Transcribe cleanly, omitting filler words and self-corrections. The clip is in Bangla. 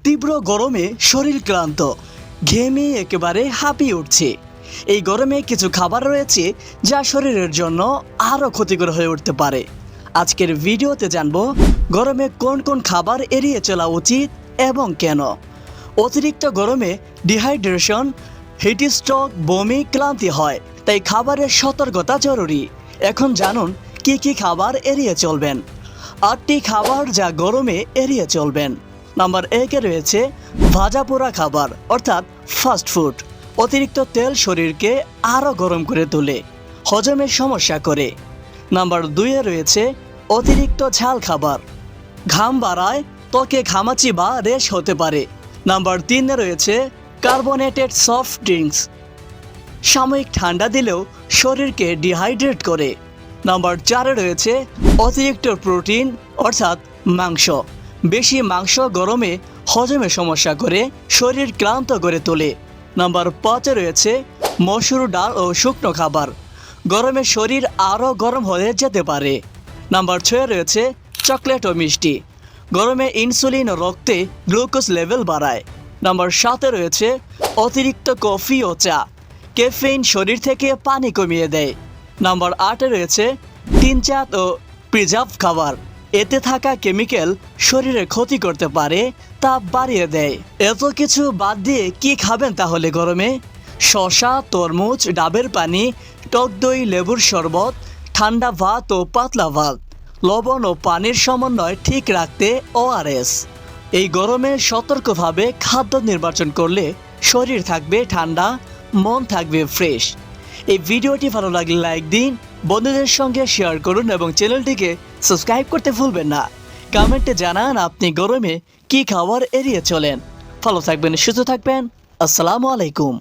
তীব্র গরমে শরীর ক্লান্ত, ঘেমে একেবারে হাঁপিয়ে উঠছে। এই গরমে কিছু খাবার রয়েছে যা শরীরের জন্য আরও ক্ষতিকর হয়ে উঠতে পারে। আজকের ভিডিওতে জানবো গরমে কোন কোন খাবার এড়িয়ে চলা উচিত এবং কেন। অতিরিক্ত গরমে ডিহাইড্রেশন, হিট স্ট্রোক, বমি, ক্লান্তি হয়, তাই খাবারের সতর্কতা জরুরি। এখন জানুন কি কি খাবার এড়িয়ে চলবেন। 8টি খাবার যা গরমে এড়িয়ে চলবেন। নাম্বার 1-এ রয়েছে ভাজা পোড়া খাবার অর্থাৎ ফাস্ট ফুড। অতিরিক্ত তেল শরীরকে আরও গরম করে তোলে, হজমের সমস্যা করে। নাম্বার 2-এ রয়েছে অতিরিক্ত ঝাল খাবার, ঘাম বাড়ায়, ত্বকে ঘামাচি বা রেশ হতে পারে। নাম্বার 3-এ রয়েছে কার্বোনেটেড সফট ড্রিঙ্কস, সাময়িক ঠান্ডা দিলেও শরীরকে ডিহাইড্রেট করে। নাম্বার 4-এ রয়েছে অতিরিক্ত প্রোটিন অর্থাৎ মাংস। বেশি মাংস গরমে হজমে সমস্যা করে, শরীর ক্লান্ত করে তোলে। নাম্বার 5-এ রয়েছে মসুর ডাল ও শুকনো খাবার, গরমে শরীর আরও গরম হয়ে যেতে পারে। নাম্বার 6-এ রয়েছে চকলেট ও মিষ্টি, গরমে ইনসুলিন ও রক্তে গ্লুকোজ লেভেল বাড়ায়। নাম্বার 7-এ রয়েছে অতিরিক্ত কফি ও চা, ক্যাফেইন শরীর থেকে পানি কমিয়ে দেয়। নাম্বার 8-এ রয়েছে তিনচাঁদ ও প্রিজার্ভ খাবার, এতে থাকা কেমিক্যাল শরীরে ক্ষতি করতে পারে, তাপ বাড়িয়ে দেয়। এত কিছু বাদ দিয়ে কি খাবেন তাহলে গরমে? শসা, তরমুজ, ডাবের পানি, টক দই, লেবুর শরবত, ঠান্ডা ভাত ও পাতলা ভাত, লবণ ও পানির সমন্বয় ঠিক রাখতে ORS। এই গরমে সতর্কভাবে খাদ্য নির্বাচন করলে শরীর থাকবে ঠান্ডা, মন থাকবে ফ্রেশ। এই ভিডিওটি ভালো লাগলে লাইক দিন, বন্ধুদের সঙ্গে শেয়ার করুন এবং চ্যানেলটিকে সাবস্ক্রাইব করতে ভুলবেন না। কমেন্টে জানান আপনি গরমে কি খাবার এড়িয়ে চলেন। ভালো থাকবেন, সুস্থ থাকবেন। আসসালামু আলাইকুম।